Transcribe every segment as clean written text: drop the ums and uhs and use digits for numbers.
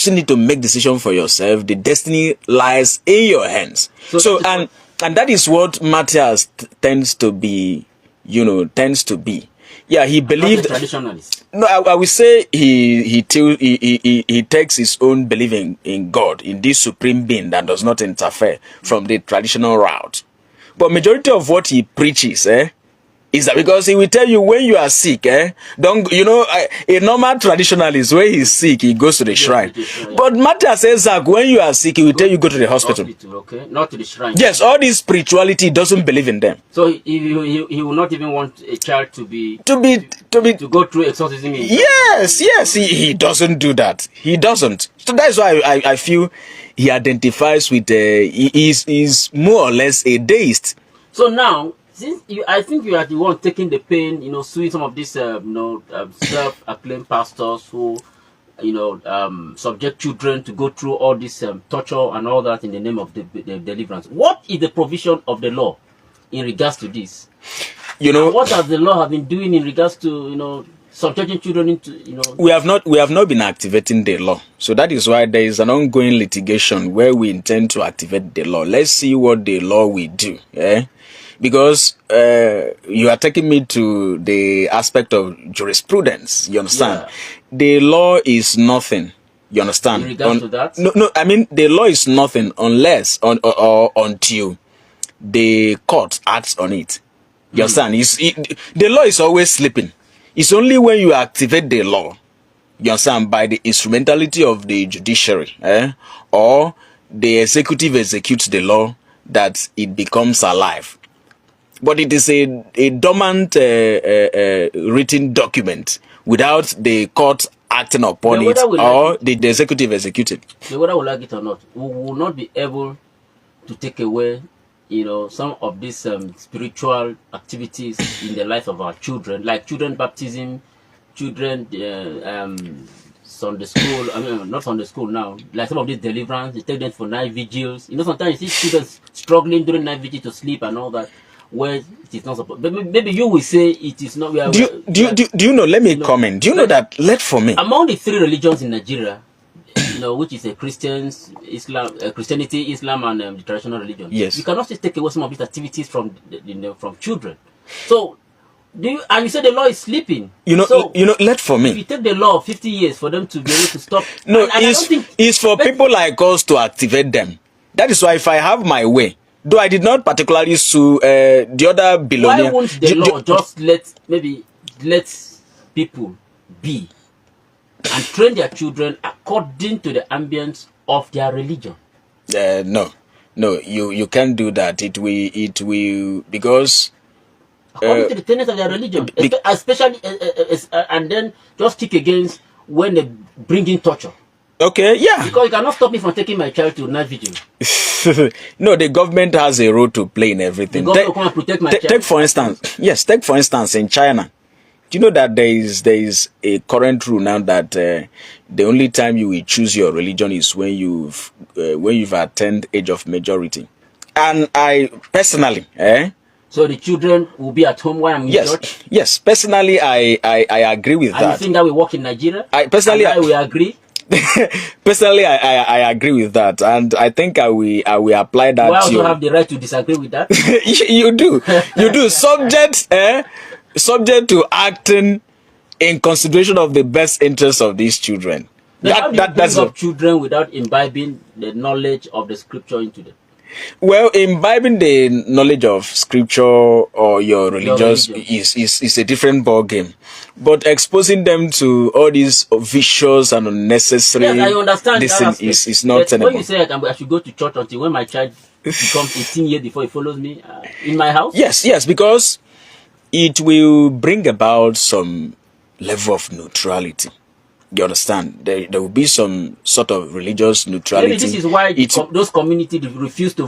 still need to make decision for yourself. The destiny lies in your hands. So and that is what Matthias tends to be. Yeah, he believed. Traditionalist. No, I will say he takes his own believing in God, in this supreme being that does not interfere from the traditional route. But majority of what he preaches, is that because he will tell you when you are sick, don't, a normal traditionalist, when he's sick, he goes to the shrine. But Matthias says, Zach, when you are sick, he will tell you go to the hospital. Okay, not to the shrine. Yes, all this spirituality doesn't believe in them. So he will not even want a child to go through exorcism. Yes, he doesn't do that. He doesn't. So that's why I feel he identifies with, he's more or less a deist. So now, since I think you are the one taking the pain, suing some of these, self-acclaimed pastors who, subject children to go through all this torture and all that in the name of the deliverance. What is the provision of the law in regards to this? And what has the law have been doing in regards to, subjecting children into, We have not been activating the law. So that is why there is an ongoing litigation where we intend to activate the law. Let's see what the law will do. Because you are taking me to the aspect of jurisprudence. You understand? Yeah. The law is nothing. You understand? In regards to that? No. I mean, the law is nothing unless or until the court acts on it. You understand? The law is always sleeping. It's only when you activate the law, you understand, by the instrumentality of the judiciary, or the executive executes the law, that it becomes alive. But it is a dormant written document without the court acting upon it or the executive executing. Whether we like it or not, we will not be able to take away, some of these spiritual activities in the life of our children, like children baptism, children Sunday school. I mean, not Sunday school now. Like some of these deliverance, they take them for night vigils. Sometimes you see students struggling during night vigil to sleep and all that. Where it is not supposed, but maybe you will say it is not. Do you know? Let me comment. Do you know that? For me, among the three religions in Nigeria, which is a Christianity, Islam, and the traditional religion. Yes, you cannot just take away some of these activities from children. So, and you say the law is sleeping. So, for me, if you take the law 50 years for them to be able to stop. No, it's for people like us to activate them. That is why if I have my way. Though I did not particularly sue the other billionaire. Why won't the law just let people be and train their children according to the ambience of their religion? No, you can't do that. It will because according to the tenets of their religion, especially and then just kick against when they bring in torture. Okay, yeah. Because you cannot stop me from taking my child to night vigil. No, the government has a role to play in everything. The government will protect my child. Take for instance, in China, do you know that there is a current rule now that the only time you will choose your religion is when you've attained age of majority. And I personally, so the children will be at home while I'm in church? Yes. Personally, I agree with that. And you think that will work in Nigeria? I will agree. Personally, I agree with that, and I think I will apply that. Do I also have the right to disagree with that? You do, subject to acting in consideration of the best interests of these children. That's of children without imbibing the knowledge of the scripture into them. Well, imbibing the knowledge of scripture or your religious is a different ball game. But exposing them to all these vicious and unnecessary, yes, I understand is not tenable. When you say I should go to church until when my child becomes 18 years before he follows me in my house? Yes, because it will bring about some level of neutrality. You understand? There will be some sort of religious neutrality. Maybe this is why those communities refuse to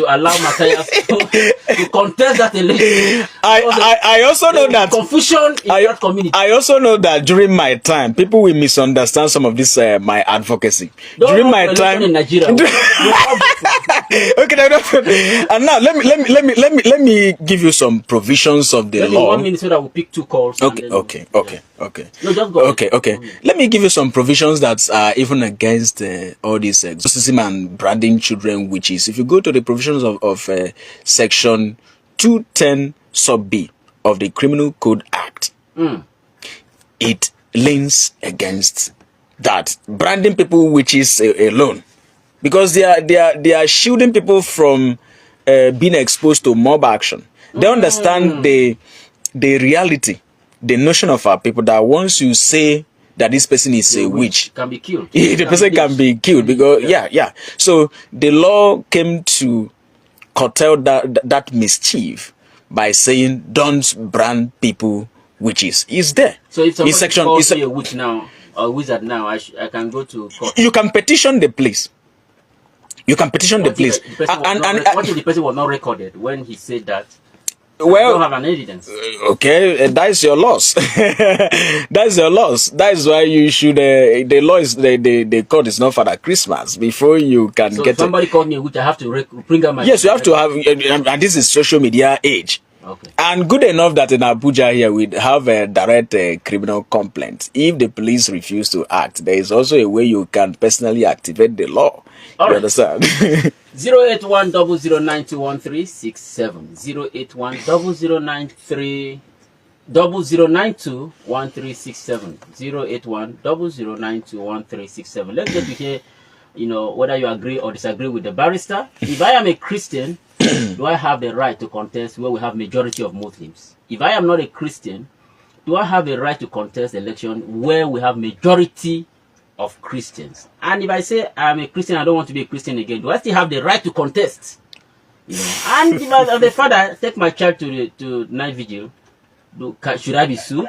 allow Matthias to contest that election. I also know that confusion in that community. I also know that during my time, people will misunderstand some of this my advocacy. During my time in Nigeria, Okay, and now let me give you some provisions of the Maybe law. 1 minute so that we'll pick 2 calls. Okay, and then, okay. No, just go ahead. Okay. Let me give you some provisions that are even against all these exorcism and branding children witches. If you go to the provisions of section 210 sub B of the Criminal Code Act, it leans against that branding people witches alone, because they are shielding people from being exposed to mob action. They understand the reality, the notion of our people, that once you say that this person is a witch, can be killed. the person can be killed, because yeah. So the law came to curtail that mischief by saying don't brand people witches. Is there? So if somebody section, calls me a witch now, or a wizard now, I can go to court. You can petition the police. You can petition the police. What if the person was not recorded when he said that? Well, don't have an evidence. Okay, that's your loss. That's your loss. That's why you should. The law is the court is not Father Christmas before you can so get. If somebody called me, which I have to bring up my. Yes, you have to have, and this is social media age. Okay. And good enough that in Abuja here we have a direct criminal complaint. If the police refuse to act, there is also a way you can personally activate the law. All you right. understand? 08100921367 0810093 00921367 08100921367. Let's get to hear, whether you agree or disagree with the barrister. If I am a Christian, do I have the right to contest where we have majority of Muslims? If I am not a Christian, do I have a right to contest the election where we have majority of Christians? And if I say I'm a Christian, I don't want to be a Christian again, do I still have the right to contest? And if as a father take my child to night vigil, should I be sued?